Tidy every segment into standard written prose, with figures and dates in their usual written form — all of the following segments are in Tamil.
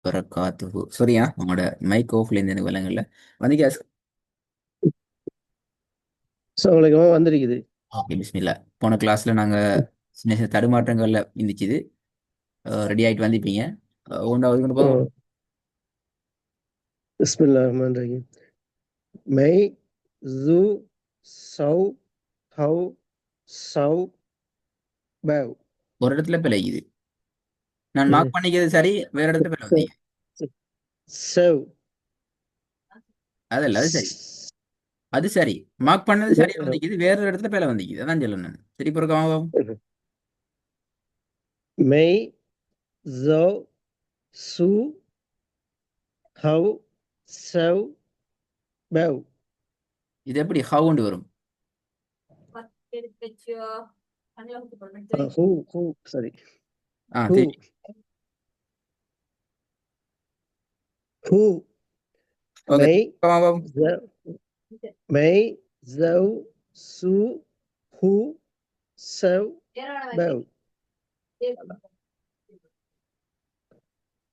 வரகாத்துஹு. சரியா, உங்களோட மைக் ஆஃப்ல இருந்து எனக்கு விலங்கல்ல வந்தீங்க. அஸ்ஸலாமு வந்திருக்குது. ஓகே, பிஸ்மில்லா. போன கிளாஸ்ல நாங்க சின்ன சின்ன தடுமாற்றங்கள்ல இருந்துச்சு. ரெடி ஆயிட்டு வந்திருப்பீங்க. ஒன்றாவது கொண்டு போதும். ம். பிஸ்மில்லாஹ் ரஹ்மான் ரஹீம். மை ஜூ சௌ ஹவ் சௌ பவ். ஒரு இடத்துல பிழைக்குது. நான் இது மார்க் பண்ணிக்கிறது சரி, வேற இடத்துல பிழை ச- வந்தீங்க. ச- சவ். அதல்ல, அது சரி. அது சரி. மார்க் பண்ணது சரியா வந்திக்குது, வேற ஒரு இடத்துல பிழை வந்திக்குது. அதான் சொல்லணும் நான். சரி, பிறகு மை ஜோ சு ஹவ் சவ் பவ். இது எப்படி ஹவுண்டு வரும்? ஹூ ஹூ சாரி ஹூ சரி. Who okay. மை மை ஜவ் சு who Chou bow.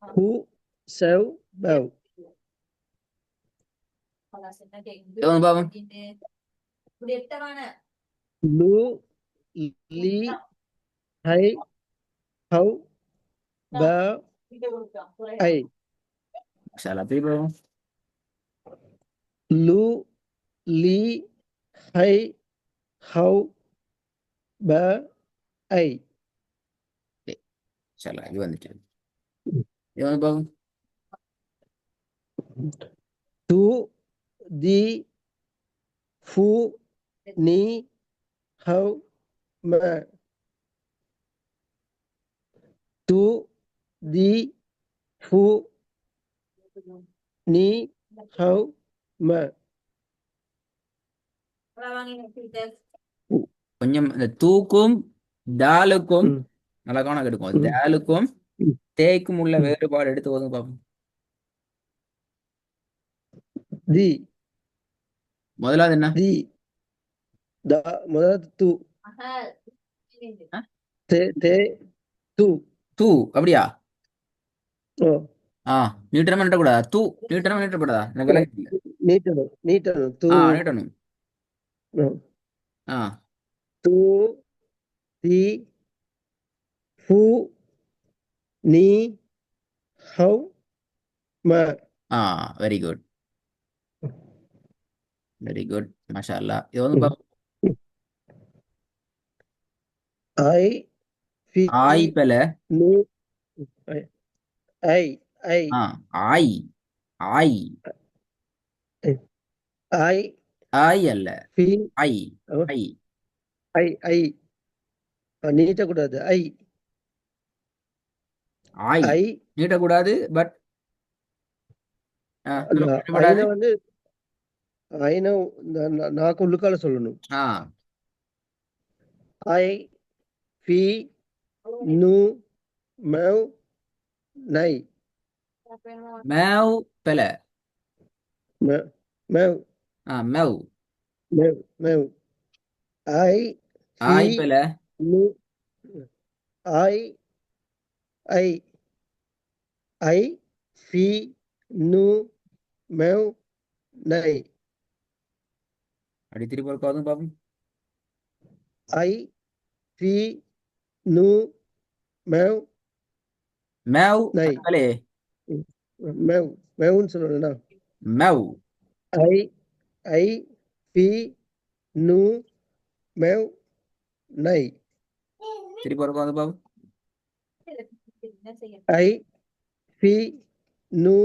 Who Chou bow. பாவம். லு லி ஹை ஹவ் ப ஐ. சரி, அப்படி பாவம். லு லி ஹை ஹவ் ப ஐ. சரி, இது வந்துட்டு. இது வந்து பாவம். டு தி ஃபு நீ ஹவ் ம. டு தி ஃபு நீ ஹவ் ம. கொஞ்சம் இந்த தூக்கும் டாலுக்கும் ம், நல்லா கவனம் எடுக்கும். ம், டேலுக்கும் ம், தேய்க்கும் உள்ள ம். வேறுபாடு எடுத்து போதும் பார்ப்போம். தி முதலாவது என்ன? தி த முதல்ல து. ஆ? தே தே து. தூ. அப்படியா? ஓ ஆ, நீட்டமா நீட்டக்கூடாதா? தூ நீட்டமா நீட்டக்கூடாதா? எனக்கு ஓ. விளங்க இல்ல. நீட்டணும் நீட்டணும் து. நீட்டணும். ஓ. ஆ. து தி ஃபு நீ ஹவ் ம. ஆ, வெரி குட். வெரி குட், மாஷா அல்லாஹ். இது வந்து பாப்போம். ஐ ஃபி ஆய் பெல. நு ஐ ஐ ஆ, ஆய். ஆய். ஐ ஆய் அல்ல. ஃபி ஐ. ஐ. ஐ ஐ நீட்டக்கூடாது. ஐ ஆய் ஐ நீட்டக்கூடாது. பட் அந்த ஐன நீட்டப்படாது. வந்து ஐன நாக்கு உள்ளுக்கால சொல்லணும். ஆ, ஐ ஃபி நு மவ் நை. மேவ் பெல. ம மவ் மேவ். மவ் மவ். ஐ ஃபி ஆய் பெல. நு ஐ ஐ ஐ ஃபி நு மவ் நை. அப்படி திருப்பி ஒரு பாதும் பாப்போம். ஐ ஃபி நு மவ் மேவ் நை. பெலே. மேவ் மேவ்னு சொல்லணும்னா மேவ். ஐ ஐ பி நு மேவ் நை. திருப்பி ஒரு பாதும் பாப்போம். ஐ பி நு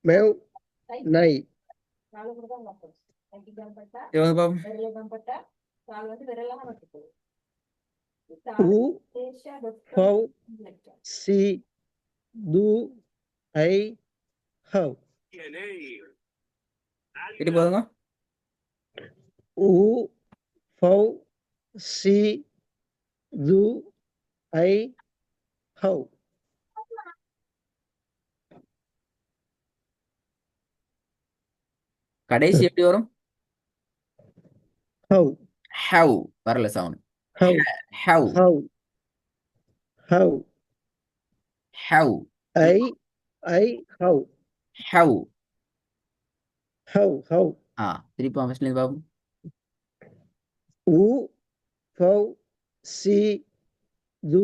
மேவ் நை. இது வந்து பாப்போம். உ ஃபவ் சி து ஐ ஹவ். திருப்பி பாருங்க. உ ஃபவ் சி து ஐ ஹவ். கடைசி எப்படி வரும்? How how. வரல sound. How how. How how. How. ஐ ஐ ஹவ் ஹவ். ஹவ் ஆ திருப்பி ஃபர்ஸ்ட்ல இருந்து பாப்போம். உ ஃபவ் சி து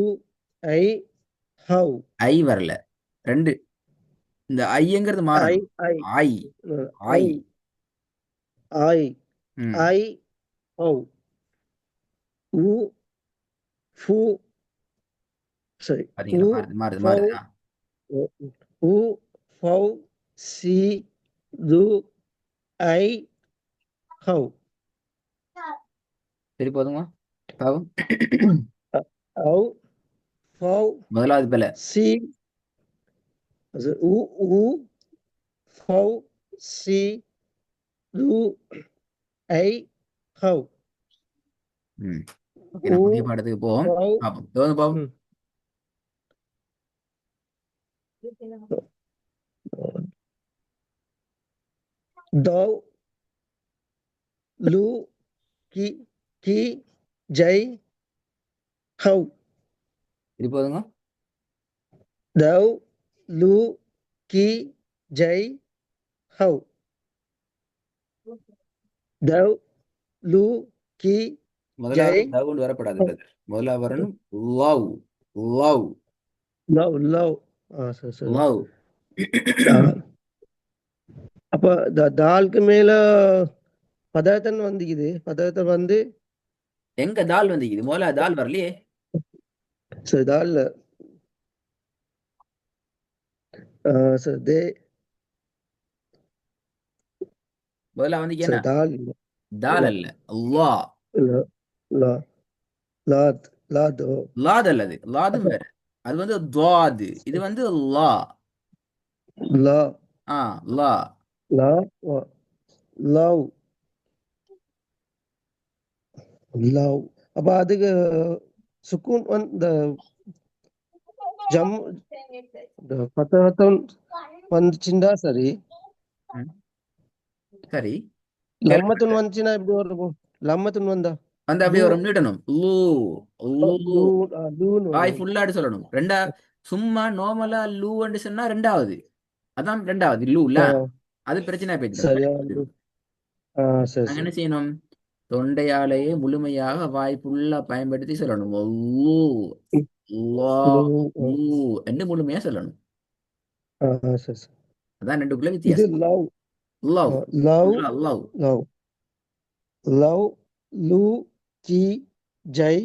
ஐ ஹவ் ஐ வரல. ரெண்டு. இந்த ஐங்கிறது ஐ மாறணும். ஐ ஐ. ஐ. ஐ ஐ ம். ஐ ஹவ் உ ஃபு சரி உ பாத்தீங்களா? மாறுது மாறுது ஃபவ் மாறுது. உ ஃபவ் சி து ஐ ஹவ் சரி போதுமா? பாவம். ஹவ் ஃபவ் முதலாவது பிழை. C also U V C U I how ம். ஓகே, நான் புதிய U பாடத்துக்கு போவோம். V பாப்போம். தொடர்ந்து பாப்போம். hmm. Dou Lu Ki Jai how சரி போதுங்க. Dou Lu Ki Jai how Dou Lu Ki முதலாவது Jai டவுன் வரப்படாது how பிரதர். முதல்ல வரணும் லவ். லவ். love சரி லவ். அப்ப தாலுக்கு மேல பதார்த்தம் வந்துக்குது பதார்த்தம் வந்து எங்க தால் வந்துக்குது? முதல்ல தால் வரலையே. சரி தால் சரி தே முதல்ல வந்து என்ன? சரி தால் தால் அல்ல. அல்லா. இல்ல லா லாத் லாத் ஓ லாத் அல்லது. லாதும் அப்ப வேற. அது வந்து துவாது. இது வந்து லா. லா ஆ லா. லா லவ் லவ் அப்ப அதுக்கு சுக்கூன் இந்த ஜம் இந்த பதார்த்தம் வந்துச்சுண்டா சரி ம். சரி. லம்மத்துன் கேள்விப்பட்டேன். வந்துச்சுன்னா எப்படி வரும் லம்மத்துன் வந்தா வந்து லூ அப்படியே ஒரு நீட்டணும். லூ. லூ. லூ லூன்னு வாய் வரும் ஃபுல்லாட்டு சொல்லணும். ரெண்டா சும்மா நார்மலா லூன்னு சொன்னா ரெண்டாவது. அதான் ரெண்டாவது லூல. ஆ, அது பிரச்சனை போயிடும். சரியா லூ. ஆ சரி நாங்க சரி என்ன செய்யணும்? தொண்டையாலேயே முழுமையாக வாய் ஃபுல்லா பயன்படுத்தி சொல்லணும். லூ. லா. லூ லூ என்று முழுமையா சொல்லணும். சரி சரி அதான் ரெண்டுக்குள்ள இது வித்தியாசம். Love love. Love love. Love love லூ கி ஜை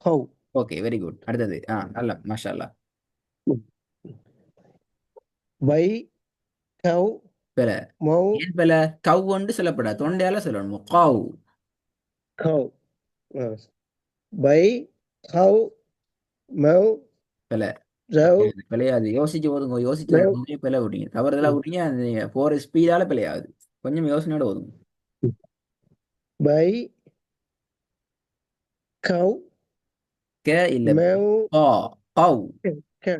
ஹவ் ஓகே, வெரி குட். அடுத்தது நல்ல மாஷா அல்லாஹ். பை கவ் பில. மௌ ஏன் பில? கவுன்னு சொல்லப்படாது. தொண்டையால சொல்லணும். கவ். கவ் பை கவ் மௌ பில. ரவ் பிழையாது. யோசிச்சு ஓதுங்க. யோசிச்சு மௌ ஓதுங்க. பிழை விட்டீங்க. தவறுதலா விட்டீங்க. அது போற ஸ்பீடால பிழையாகுது. கொஞ்சம் யோசனையோட ஓதுங்க. பை கவ் கே இல்ல. மௌ கா. கவ்.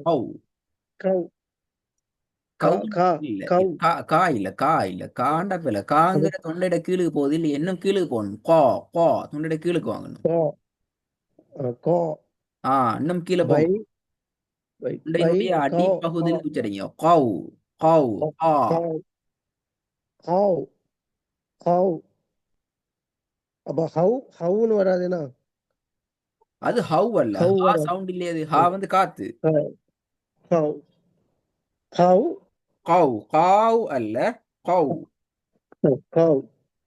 கவ். கவ் கா கவ் கா இல்ல. கவ் கா. கா இல்ல. கா இல்ல. காண்டா பில. அது காங்கிற தொண்டையிட கீழுக்கு போகுது. இல்ல இன்னும் கீழுக்கு போகணும். கா. கா தொண்டையிட கீழுக்கு வாங்கணும். கா கா இன்னும் கீழே பை போங்க. பை பை தொண்டையினுடைய கா கா அடிப்பகுதியில் உச்சரிங்க. கவ். கவ். ஆ. கவ் ஹவ் ஹவ் அப்ப ஹவ்னு வராதுன்னா அது ஹவ் அல்ல. ஹவ் ஹா வராது சவுண்ட் இல்லையே. அது ஹா வந்து காத்து. Have how cow. காவ் அல்ல. Cow. How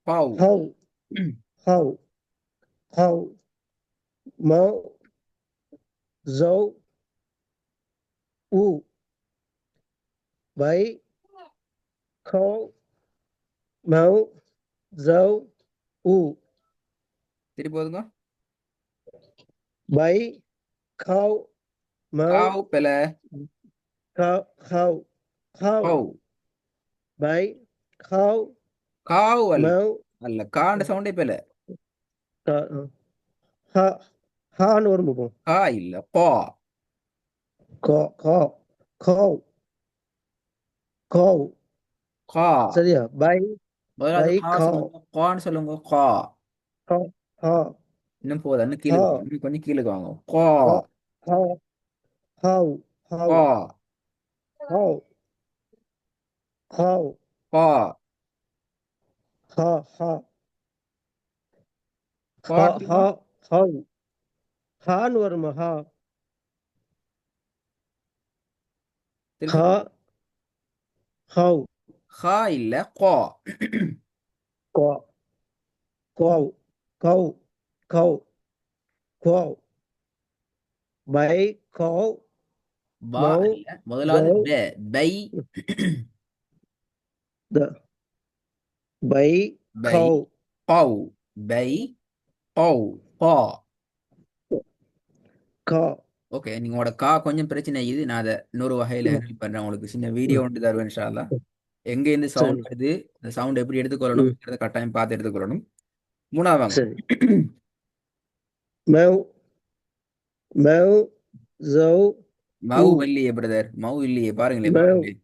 cow. How how how mow ஜௌ உ பை கவ் மௌ ஜௌ உ சரி போதுங்க. பை கவ் மௌ காவ் பில. How how cow. பை கவ் காவ் அல்ல. மௌ அல்ல. காண்ட சவுண்டே பில. ஹான்னு வரும் போகும் கா இல்ல. கா. கா கா கவ் கவ் கா. சரியா பை முதலாவது பை கா கா சொல்லுங்க. கான்னு சொல்லுங்க. கா. கா கா இன்னும் போதா. இன்னும் கீழே கா வாங்க. இன்னும் கொஞ்சம் கீழே வாங்க. கா. கா கா ஹவ் கா. ஹவ் how, how, பா ha, ha, ha, பாட்டுமா ha, how, ஹான்னு வருமா ஹா திருப்பி ஹா how, ஹா இல்ல கா கோ cow, cow, cow, cow, by, cow, பா mow, இல்ல முதலாவது bow, by the, by, by cow, bow by bow பா cow, ஓகே நீங்களோட கா கொஞ்சம் பிரச்சனை இது நான் அதை இன்னொரு வகையில ம், ஹேண்டில் பண்றேன் உங்களுக்கு சின்ன வீடியோ ம், ஒன்று தருவேன் இன்ஷா அல்லாஹ். ம், எங்க இருந்து சரி சவுண்ட் வருது அந்த சவுண்ட் எப்படி ம், எடுத்துக்கொள்ளணும்ங்கிறத கட்டாயம் பார்த்து எடுத்துக்கொள்ளணும். மூணாவது வாங்க. சரி mew, mew, zow, Mau ooh, இல்லையே பிரதர், மவு இல்லையே பாருங்களே mew, பாருங்களே,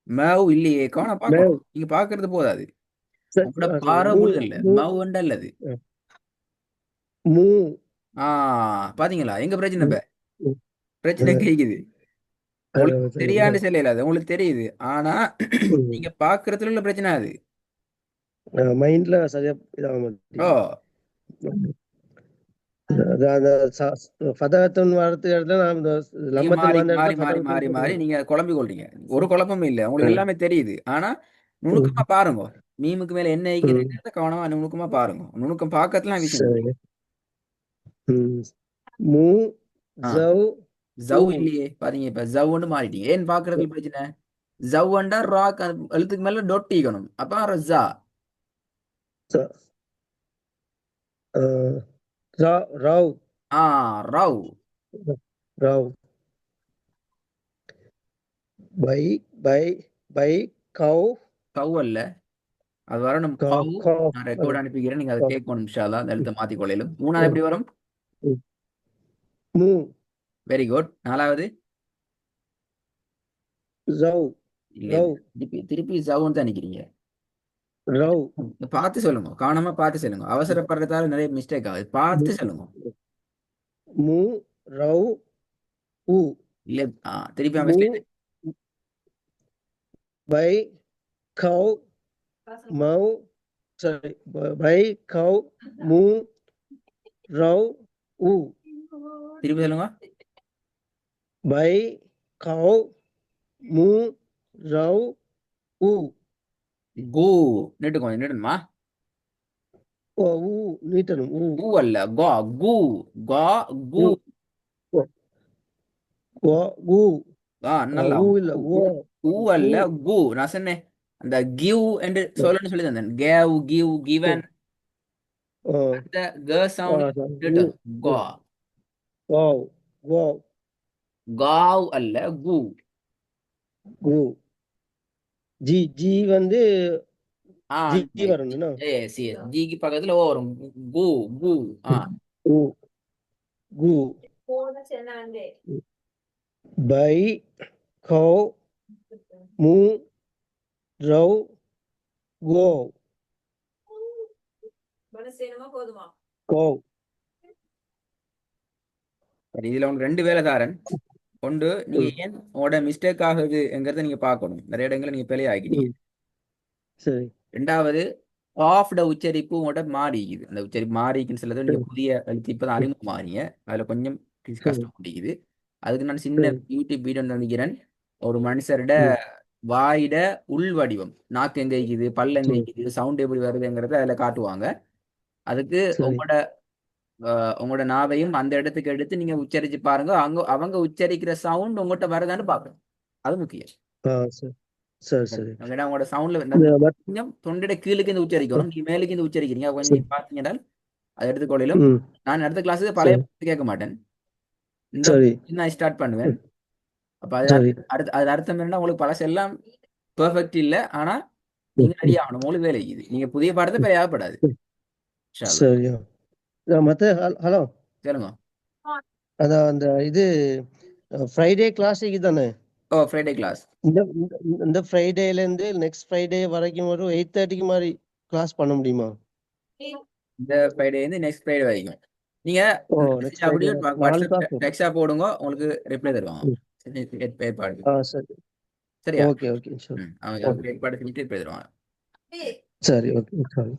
மவு இல்லையே காண mew, பார்க்கணும், நீங்க பாக்குறது போதாது, சரி உங்களோட சரி பாறை மூ முழுதல்ல மூ மவு அல்லது. மூ ஆ பாத்தீங்களா எங்க பிரச்சனை ம், இப்ப ம், பிரச்சனை அதான், கேக்குது. உங்களுக்கு அதான், சரி தெரியாண்டு செல்ல அது உங்களுக்கு தெரியுது, ஆனா ம். நீங்க பாக்குறதுல உள்ள பிரச்சனை அது. மைண்ட்ல சரியா இதாக ஓ மாட்டேங்குது அது அந்த ஃபதகத்துன் வார்த்தை இடத்துல நான் இந்த நீங்க லம்மத்தின் மாறி வந்த மாறி இடத்துல மாறி ஃபதகத்துன் மாறி மாறி போடுறேன். நீங்க குழம்பி கொள்றீங்க. ஒரு குழப்பமும் இல்லை, உங்களுக்கு ம், எல்லாமே தெரியுது, ஆனா நுணுக்கமா ம், பாருங்க. மீமுக்கு மேல என்ன ம். ஐக்கிறத கவனமா நுணுக்கமா பாருங்க. நுணுக்கம் பார்க்கறதுலாம் விஷயம் சரி தெரியும். ம். மூ ஆ ஜவ் ஊ ஜவ் இல்லையே பாத்தீங்க, இப்ப ஜவ்வுன்னு மாறிட்டீங்க. ஏன் பாக்குறதுல பிரச்சனை? ஜவ்வண்டா ராக் எழுத்துக்கு மேல டொட் ஈக்கணும், அப்ப ரஸா. ச- அஹ், ரவ் ஆ ரவ். ரவ் பை பை பை கவ் கவ் அல்ல, அது வரணும் கவ் கவ். கவ் நான் ரெக்கார்ட் அனுப்பிக்கிறேன், நீங்க அதை கவ் கேட்கணும் இன்ஷா அல்லாஹ். அந்த எழுத்தை மாத்திக் கொள்ளையிலும். மூணாவது எப்படி வரும்? மூ வெரி குட். நாலாவது ஜவ் இல்ல இல்ல, ரவ் திருப்பி திருப்பி ஜவ்வுன்னு தான் நிக்கிறீங்க. ரவ் பார்த்து சொல்லுங்க, கவனமா பார்த்து சொல்லுங்க, அவசரப்படுறதால நிறைய மிஸ்டேக் ஆகுது, பார்த்து சொல்லுங்க. மூ ரவ் ஊ இல்ல திருப்பி மூ mistake. By cow mow sorry by cow மூ ரவ் ஊ திருப்பி சொல்லுங்க. பை கவ் மூ ரவ் ஊ கு நீட்டுக்கோங்க, நீட்டணுமா? ஓ ஊ நீட்டணும் ஊ கு அல்ல கா, கு கா கு. ஊ ஓ ஓ ஊ நல்லா ஊ இல்ல ஓ ஊ ஊ அல்ல கு. நான் சொன்னேன் அந்த கிவ் என்று சொல்லணும்னு சொல்லி தந்தேன். கேவ் கிவ் ஓ கிவன், ஓ அந்த க சவுண்ட் ஊ நீட்டணும். கா ஓ ஓ காவ் அல்ல கு. ஊ ஜி ஜி வந்து ஜி அந்த வரணும்னா எஸ் எஸ் ஜிக்கு பக்கத்துல ஓ வரும். கு கு. ஆ ஊ கு பை கவ் மூ ரவ் கோ கவ் சரி, இதுல உங்களுக்கு ரெண்டு வேலை தாரன். ஒன்று, நீங்க ஏன் உங்களோட மிஸ்டேக் ஆகுதுங்கிறத நீங்க பார்க்கணும். நிறைய இடங்களை நீங்க பிழை ஆக்கிட்டீங்க. சரி ரெண்டாவது, ஆஃப்ட உச்சரிப்பு உங்களோட மாறிக்குது. அந்த உச்சரிப்பு மாறிக்குன்னு சொல்றது, நீங்க சரி புதிய எழுத்து இப்பதான் அறிமுகம் மாறீங்க, அதுல கொஞ்சம் சரி கஷ்டம் முடிக்குது. அதுக்கு நான் சின்ன சரி யூடியூப் வீடியோ நினைக்கிறேன். ஒரு மனுஷரோட ம் வாயிட உள் வடிவம், நாக்கு எங்க இருக்குது, பல் எங்க ம் இருக்குது, சவுண்ட் எப்படி வருதுங்கிறத அதுல காட்டுவாங்க. அதுக்கு சரி உங்களோட நாவையும் அந்த இடத்துக்கு எடுத்து நீங்க உச்சரிச்சு பாருங்க. அங்க அவங்க உச்சரிக்கிற சவுண்ட் உங்கள்கிட்ட வருதான்னு பார்க்கணும். அது முக்கியம். ஆ சரி சரி சரி ஏன்னா உங்களோட சவுண்ட்ல இந்த கொஞ்சம் தொண்டையோட கீழுக்கு இந்த உச்சரிக்கணும், நீங்க மேலுக்கு இந்த உச்சரிக்கிறீங்க, கொஞ்சம் சரி நீங்க பாத்தீங்கன்னா அதை எடுத்துக்கொள்ளிலும். ம் நான் அடுத்த கிளாஸுக்கு பழைய சரி பாட்டு கேட்க மாட்டேன், இந்த சரி நான் ஸ்டார்ட் பண்ணுவேன். ம், அப்ப அது சரி அது அர்த்தம் என்ன, உங்களுக்கு பழசு எல்லாம் பெர்ஃபெக்ட் இல்ல, ஆனா ம், நீங்க ரெடி ம், ஆகணும், உங்களுக்கு வேலை இது. நீங்க புதிய பாடத்தை ம், பெரியாகப்படாது. ம். சரியா மத்த ஹலோ சொல்லுங்க. அதான் அந்த இது ஃப்ரைடே கிளாஸுக்கு தானே ஓ ஃப்ரைடே கிளாஸ். இந்த இந்த இந்த ஃப்ரைடேல இருந்து நெக்ஸ்ட் ஃப்ரைடே வரைக்கும் ஒரு 8:30க்கு மாதிரி கிளாஸ் பண்ண முடியுமா இந்த ஃப்ரைடே இருந்து நெக்ஸ்ட் ஃப்ரைடே வரைக்கும் நீங்க ஓ மெசேஜ் நெக்ஸ்ட் ஃப்ரைடே அப்படியே நாலு வாட்ஸ்அப் கிளாஸ் டெக்ஸ்டா போடுங்க, உங்களுக்கு ரிப்ளை தருவாங்க. ம் ஏற்பாடு. ஆ சரி சரியா? Okay, okay. ஷூர். அவங்க ஓகே. ஏற்பாடு செஞ்சுட்டு போயிடுவாங்க. சரி, ஓகே. சாரி.